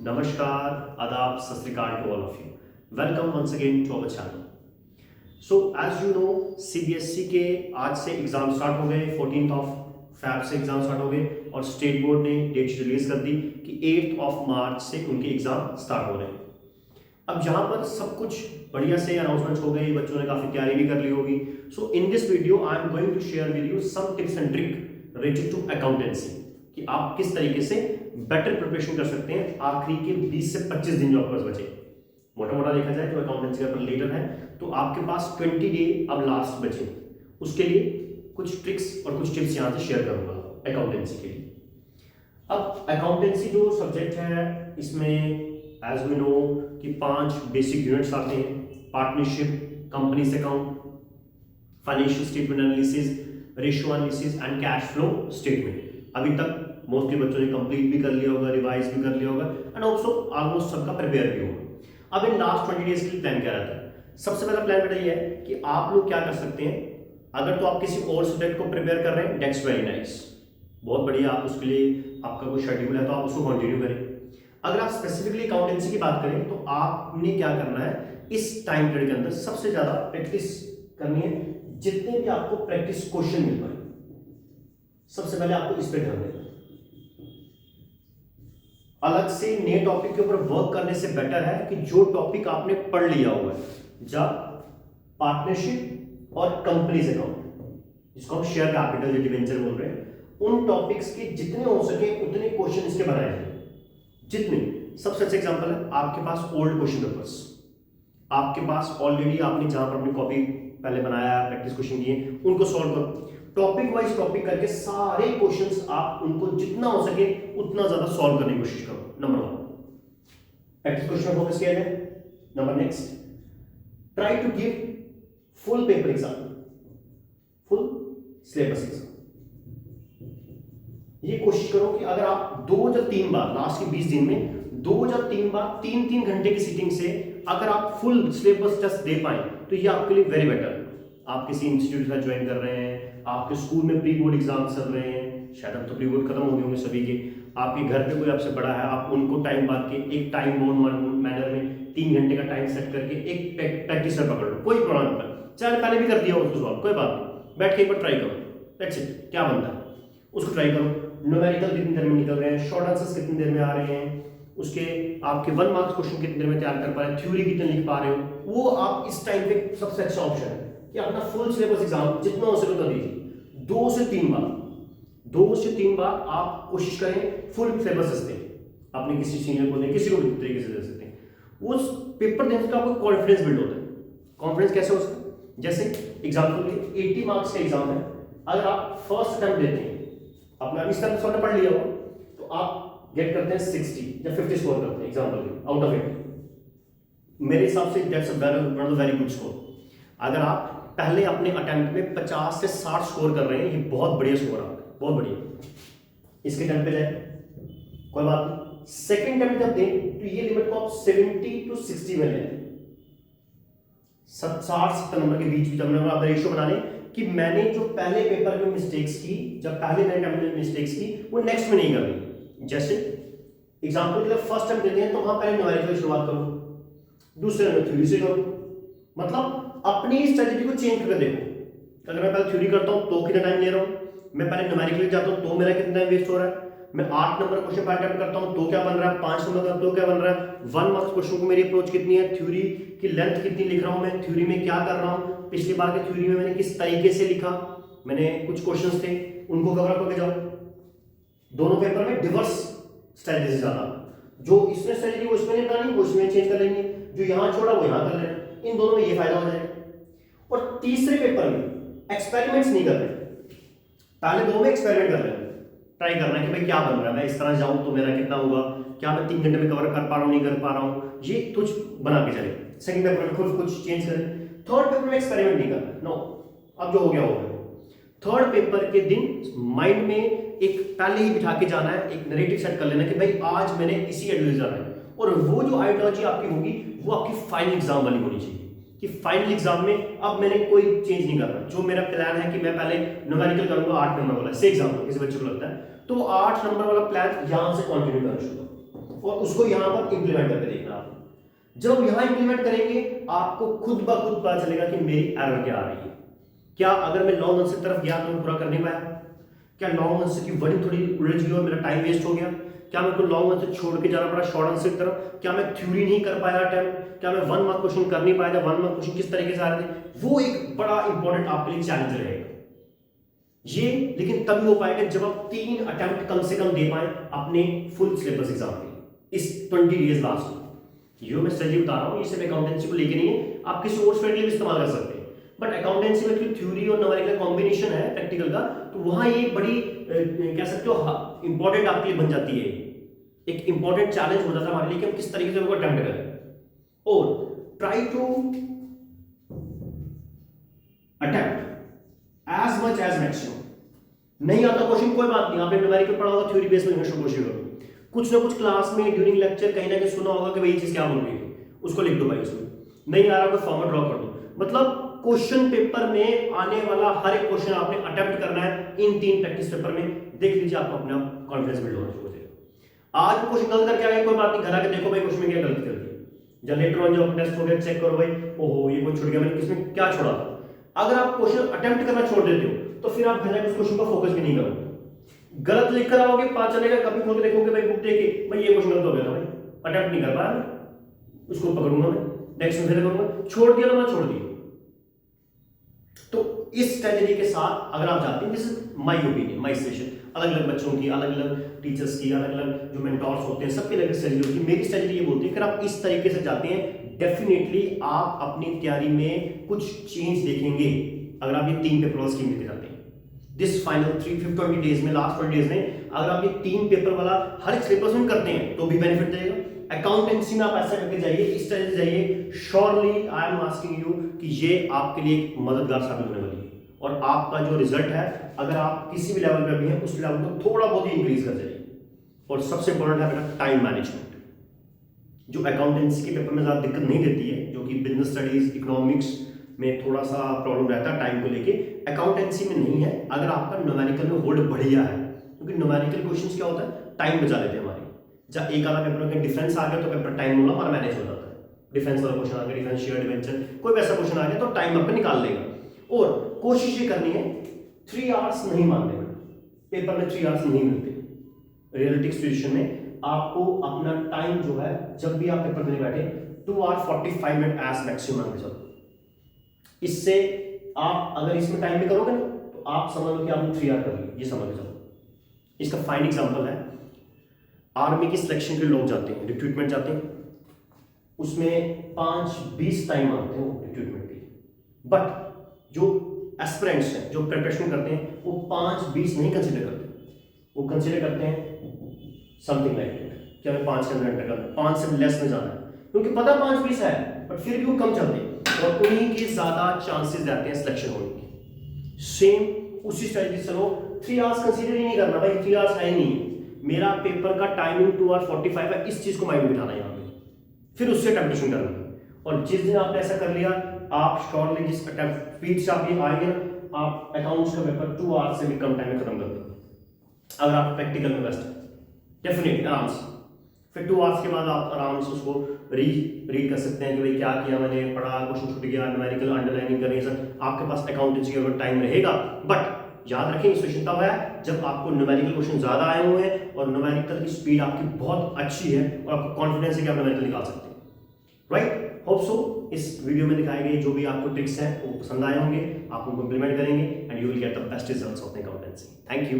नमस्कार, आदाब, सत श्री अकाल to all of you. Welcome once again to our channel. So as you know, CBSE के आज से एग्जाम स्टार्ट हो गए, 14th ऑफ फैब से एग्जाम स्टार्ट हो गए और स्टेट बोर्ड ने डेट रिलीज कर दी कि 8th ऑफ मार्च से उनके एग्जाम स्टार्ट हो रहे हैं। अब जहां पर सब कुछ बढ़िया से अनाउंसमेंट हो गई, बच्चों ने काफी तैयारी भी कर ली होगी। So in this video I am going to share with you some tips and trick related to accountancy कि आप किस तरीके से बेटर प्रिपरेशन कर सकते हैं आखिरी के 20 से 25 दिन जो आपके पास बचे। मोटा मोटा देखा जाए तो अकाउंटेंसी का लेटर है तो आपके पास 20 डे अब लास्ट बचे। उसके लिए कुछ ट्रिक्स और कुछ टिप्स यहां से शेयर करूंगा अकाउंटेंसी के लिए। अब अकाउंटेंसी जो सब्जेक्ट है इसमें एज वी नो कि 5 बेसिक यूनिट्स आते हैं: partnership, companies account, financial statement analysis, ratio analysis and cash flow statement. अभी तक मोस्टली बच्चों ने कंप्लीट भी कर लिया होगा, रिवाइज भी कर लिया होगा एंड ऑल्सो ऑलमोस्ट सबका प्रिपेयर भी होगा। अब इन लास्ट 20 डेज के लिए प्लान क्या रहता है? सबसे पहला प्लान बेटा ये है कि आप लोग क्या कर सकते हैं, अगर तो आप किसी और सब्जेक्ट को प्रिपेयर कर रहे हैं, दैट्स वेरी नाइस, बहुत बढ़िया। आप उसके लिए आपका कोई शेड्यूल है तो आप उसको कंटिन्यू करें। अगर आप स्पेसिफिकली अकाउंटेंसी की बात करें तो आपने क्या करना है, इस टाइम पीरियड के अंदर सबसे ज्यादा प्रैक्टिस करनी है। जितने भी आपको प्रैक्टिस क्वेश्चन मिल पाए सबसे पहले आपको इस पे ध्यान देना। अलग से नए टॉपिक के ऊपर वर्क करने से बेटर है कि जो टॉपिक आपने पढ़ लिया हुआ है, जब पार्टनरशिप और कंपनीज अकाउंट, जिसको हम शेयर कैपिटल डिवेंचर बोल रहे हैं, उन टॉपिक्स के जितने हो सके उतने क्वेश्चन इसके बनाए जाए। जितने, सबसे अच्छा एग्जांपल है आपके पास ओल्ड क्वेश्चन पेपर्स, आपके पास ऑलरेडी आपने जहां पर अपनी कॉपी पहले बनाया, प्रैक्टिस क्वेश्चन किए, उनको सॉल्व करो। टॉपिक वाइज टॉपिक करके सारे क्वेश्चंस आप उनको जितना हो सके उतना ज्यादा सॉल्व करने की कोशिश करो। नंबर 1 प्रैक्टिस क्वेश्चन फोकस किया जाए। Number next, try to give full paper exam, full syllabus exam. ये कोशिश करो कि अगर आप 2 या 3 बार लास्ट के 20 दिन में 2 या 3 बार 3-3 घंटे की सीटिंग से अगर आप फुल सिलेबस टेस्ट दे पाए तो ये आपके लिए वेरी बेटर है। आप किसी इंस्टीट्यूट में ज्वाइन कर रहे हैं, आपके स्कूल में प्री बोर्ड एग्जाम चल रहे हैं, शायद अब तो प्री बोर्ड खत्म हो गए होंगे सभी के, आपके घर पे कोई आपसे बड़ा है, आप उनको टाइम बांध के एक टाइम बाउंड मैनर में 3 घंटे का टाइम सेट करके एक प्रैक्टिस पकड़ लो, कोई प्रॉब्लम नहीं। चाहे पहले भी कर दिया हो उसको सॉल्व, कोई बात नहीं, बैठ के एक बार ट्राई करो, दैट्स इट, क्या बनता है उसको ट्राई करो। न्यूमेरिकल कितनी देर में निकल रहे हैं, शॉर्ट आंसर्स कितनी देर में आ रहे हैं, उसके आपके 1 मार्क्स क्वेश्चन कितनी देर में तैयार कर पा रहे हैं, थ्योरी कितने लिख पा रहे हो, वो आप इस टाइम पे सबसे अच्छा ऑप्शन है कि अपना फुल सिलेबस एग्जाम जितना हो सके उतना दीजिए। 2 से 3 बार आप कोशिश करें फुल सिलेबस दें, अपने किसी सीनियर को दें, किसी को भी तरीके से दे सकते हैं। उस पेपर देने से आपको कॉन्फिडेंस बिल्ड होता है। कॉन्फिडेंस कैसे हो सकता है? जैसे एग्जाम्पल के लिए 80 मार्क्स का एग्जाम है, अगर आप फर्स्ट अटेम्प्ट देते हैं, अपना इस तरह से पढ़ लिया हो तो आप गेट करते हैं 60 या 50 स्कोर करते हैं एग्जाम्पल के आउट ऑफ 80। मेरे हिसाब से that's a very good score. अगर आप पहले अपने अटेम्प्ट में 50 से 60 स्कोर कर रहे हैं, ये बहुत बढ़िया स्कोर है, बहुत बढ़िया। इसके टाइम पे जाए कोई बात नहीं, सेकंड अटेम्प्ट जब दें तो ये लिमिट को आप 70 to 60 में लें, 60-70 नंबर के बीच जब नंबर आप रेशियो बना लें कि मैंने जो पहले पेपर में मिस्टेक्स की, जब पहले मैंने अटेम्प्ट में मिस्टेक्स की, वो नेक्स्ट में नहीं करनी। जैसे एग्जांपल के लिए फर्स्ट अटेम्प्ट देते हैं तो वहां पहले न्यूमेरिकल की शुरुआत करो, दूसरे में थ्योरी से करो, मतलब अपनी स्ट्रेटजी को चेंज करके देखो। अगर मैं पहले थ्योरी करता हूं तो कितना टाइम ले रहा हूं, मैं पहले न्यूमेरिकल जाता हूं तो मेरा कितना टाइम वेस्ट हो रहा है, मैं 8 नंबर क्वेश्चन पर अटेम्प्ट करता हूं तो क्या बन रहा है, 5 नंबर का तो क्या बन रहा है, 1 मार्क्स क्वेश्चन को मेरी अप्रोच कितनी है, थ्योरी की लेंथ कितनी लिख रहा हूं, मैं थ्योरी में क्या कर रहा हूं, पिछली बार के थ्योरी में मैंने किस तरीके से लिखा, मैंने कुछ क्वेश्चंस थे उनको कवर अप करके जाओ। दोनों पेपर में डिवर्स स्ट्रेटजी से जाना, जो इसमें स्ट्रेटजी वो इसमें नहीं बनानी, वो इसमें चेंज कर लेंगे, जो यहां छोड़ा वो यहां कर लेना, इन दोनों में ये फायदा हो जाएगा। और तीसरे पेपर में एक्सपेरिमेंट्स नहीं कर रहे, पहले 2 में एक्सपेरिमेंट कर रहे हैं, ट्राई करना है कि भाई क्या बन रहा है, मैं इस तरह जाऊं तो मेरा कितना होगा, क्या मैं 3 घंटे में कवर कर पा रहा हूं, नहीं कर पा रहा हूं, ये कुछ बना के चले। सेकंड पेपर में खुद कुछ चेंज करें। थर्ड पेपर में एक्सपेरिमेंट नहीं करना, नो, अब जो हो गया हो गया। थर्ड पेपर के दिन माइंड में एक पहले ही बिठा के जाना है, एक नैरेटिव सेट कर लेना कि भाई आज मैंने इसी आइडियोलॉजी जाना है, और वो जो आइडियोलॉजी आपकी होगी वो आपकी फाइनल एग्जाम वाली होनी चाहिए कि फाइनल एग्जाम में अब मैंने कोई चेंज नहीं करना। जो मेरा प्लान है कि मैं पहले न्यूमेरिकल करूंगा 8 नंबर वाला, से एग्जाम किसी बच्चे को लगता है तो 8 नंबर वाला प्लान यहां से कंटिन्यू करना शुरू और उसको यहां पर इंप्लीमेंट करके देखना आप। जब यहां इंप्लीमेंट करेंगे आपको खुद ब खुद पता चलेगा कि मेरी एरर क्या आ रही है। क्या अगर मैं लॉन्ग आंसर तरफ गया तो मैं पूरा कर नहीं पाया? क्या लॉन्ग आंसर की वर्डिंग थोड़ी उलझ गई और मेरा टाइम वेस्ट हो गया? क्या मेरे को लॉन्ग आंसर छोड़ के जाना पड़ा शॉर्ट आंसर की तरफ? क्या मैं थ्योरी नहीं कर पाया अटेम्प्ट? क्या मैं 1 मार्क क्वेश्चन कर नहीं पाया? 1 मार्क क्वेश्चन किस तरीके से आ रहे थे? वो एक बड़ा इंपॉर्टेंट आपके लिए चैलेंज रहेगा ये। लेकिन तभी हो पाएगा जब आप 3 अटेम्प्ट कम से कम दे पाए अपने फुल सिलेबस एग्जाम के इस 20 डेज लास्ट में। ये मैं स्ट्रेटजी बता रहा हूँ, ये सिर्फ अकाउंटेंसी को लेके नहीं है, आप किसी और फील्ड के लिए भी इस्तेमाल कर सकते हैं। बट अकाउंटेंसी में क्योंकि थ्योरी और न्यूमेरिकल कॉम्बिनेशन है प्रैक्टिकल का, तो वहां ये बड़ी कह सकते हो इंपॉर्टेंट आपके लिए बन जाती है। एक इंपॉर्टेंट चैलेंज हो जाता है हमारे लिए कि हम किस तरीके से उनको अटेम्प्ट करें। और try to attempt as much as maximum. नहीं आता क्वेश्चन कोई बात नहीं, आपने न्यूमेरिकल पढ़ा होगा, थ्योरी बेस्ड में कोशिश करो। कुछ ना कुछ क्लास में ड्यूरिंग लेक्चर कहीं ना कहीं सुना होगा कि भाई ये चीज क्या बोल रही है, उसको लिख दो भाई उसमें। नहीं आ रहा कोई फॉर्मेट ड्रॉ कर दो। मतलब क्वेश्चन पेपर में आने वाला हर एक क्वेश्चन आपने अटेम्प्ट करना है इन 3 प्रैक्टिस पेपर में। देख लीजिए आपको अपने आप कॉन्फिडेंस बिल्ड होना शुरू हो जाएगा। आज क्वेश्चन गलत करके आए कोई बात नहीं, घर आके देखो भाई क्वेश्चन में क्या गलती कर दी। जब लेटर ऑन जब टेस्ट हो गया चेक करो भाई, ओहो ये कुछ छूट गया, मैंने किसमें क्या छोड़ा था। अगर आप क्वेश्चन अटेम्प्ट करना छोड़ देते हो तो फिर आप घर जाके उस क्वेश्चन पर फोकस भी नहीं करोगे। गलत लिख कर आओगे, पता चलेगा कभी खोल के देखोगे भाई बुक देके भाई ये क्वेश्चन गलत हो गया था भाई, अटेम्प्ट नहीं कर पाया मैं, उसको पकड़ूंगा मैं, नेक्स्ट में फिर करूंगा, छोड़ दिया तो मैं छोड़ दिया। तो इस स्ट्रेटजी के साथ अगर आप जाते हैं, this is my opinion, my suggestion, अलग अलग बच्चों की, अलग अलग टीचर्स की, अलग अलग जो मेंटोर्स होते हैं सबकी अलग स्ट्रेटजी होती है। मेरी स्ट्रेटजी ये बोलती है कि आप इस तरीके से जाते हैं डेफिनेटली आप अपनी तैयारी में कुछ चेंज देखेंगे अगर आप ये 3 पेपर वाला स्कीम लेके जाते हैं। दिस फाइनल 320 डेज में, लास्ट 20 डेज में अगर आप ये 3 पेपर वाला हर एक सिलेबस में करते हैं तो भी बेनिफिट देगा। अकाउंटेंसी में आप ऐसा करके जाइए, इस तरह से जाइए, surely I am asking you कि ये आपके लिए एक मददगार साबित होने वाली है। और आपका जो रिजल्ट है अगर आप किसी भी लेवल पे भी हैं उस लेवल को थोड़ा बहुत ही इंक्रीज कर जाइए। और सबसे इंपॉर्टेंट है बेटा टाइम मैनेजमेंट, जो अकाउंटेंसी के पेपर में ज़्यादा दिक्कत नहीं देती है, जो कि बिजनेस स्टडीज इकोनॉमिक्स में थोड़ा सा प्रॉब्लम रहता है टाइम को लेके, अकाउंटेंसी में नहीं है। अगर आपका न्यूमेरिकल में होल्ड बढ़िया है, क्योंकि न्यूमेरिकल क्वेश्चंस क्या होता है, टाइम बचा लेते हैं हमारे। जब एक आधा पेपर में डिफेंस आ गया तो पेपर टाइम होना हमारा मैनेज हो जाता है। डिफेंस वाला क्वेश्चन आ गया, डिफेंस शेयर डिवेंचर, कोई वैसा क्वेश्चन आ गया तो टाइम आपका निकाल लेगा। और कोशिश ये करनी है 3 आवर्स नहीं मानने में, पेपर में 3 आवर्स नहीं मिलते। रियलिटिक सिचुएशन में आपको अपना टाइम जो है जब भी आप पेपर देने बैठे 2 आवर 45 मिनट एज मैक्सिमम चलो। इससे आप अगर इसमें टाइम भी करोगे ना तो आप समझ लो कि आपने 3 आवर कर लिया, ये समझ के चलो। इसका फाइन एग्जांपल है, आर्मी की सिलेक्शन के लोग जाते हैं, रिक्रूटमेंट जाते हैं, उसमें 5-20 टाइम आते हैं वो रिक्रूटमेंट के लिए। बट जो एस्पिरेंट्स हैं, जो प्रिपरेशन करते हैं, वो 5-20 नहीं कंसीडर करते, वो कंसीडर करते हैं समथिंग लाइक इट कि हमें 5 के अंदर एंटर करना है, 5 से लेस में जाना है, क्योंकि पता 5-20 है बट फिर भी वो कम चलते हैं और उन्हीं के ज्यादा चांसेस रहते हैं सिलेक्शन होने के। सेम उसी स्ट्रेटजी चलो, 3 आवर्स कंसीडर ही नहीं करना भाई, 3 आवर्स है ही नहीं, मेरा पेपर का टाइमिंग 2 आवर 45 है, इस चीज को माइंड में बिठाना है यहाँ पे, फिर उससे टेम्पटेशन करना है। और जिस दिन आपने ऐसा कर लिया, आप श्योरली जिस स्पीड से आप ये आएंगे ना, आप अकाउंट्स का पेपर 2 आवर्स से भी कम टाइम में खत्म कर दो अगर आप प्रैक्टिकल में बेस्ट है, डेफिनेटली आराम से। फिर 2 आवर्स के बाद आप आराम से उसको रीड कर सकते हैं कि भाई क्या किया मैंने, पढ़ा, क्वेश्चन छूट गया, न्यूमेरिकल अंडरलाइनिंग करनी, सब आपके पास अकाउंटेंसी का टाइम रहेगा। बट याद रखें सिचुएशन तब है जब आपको न्यूमेरिकल क्वेश्चन ज्यादा आए हुए हैं और न्यूमेरिकल की स्पीड आपकी बहुत अच्छी है और आपको कॉन्फिडेंस है कि आप न्यूमेरिकल निकाल सकते हैं। राइट, होप सो इस वीडियो में दिखाए गए जो भी आपको ट्रिक्स हैं वो पसंद आए होंगे, आप उनको इंप्लीमेंट करेंगे and you will get the best results of the accountancy. Thank you.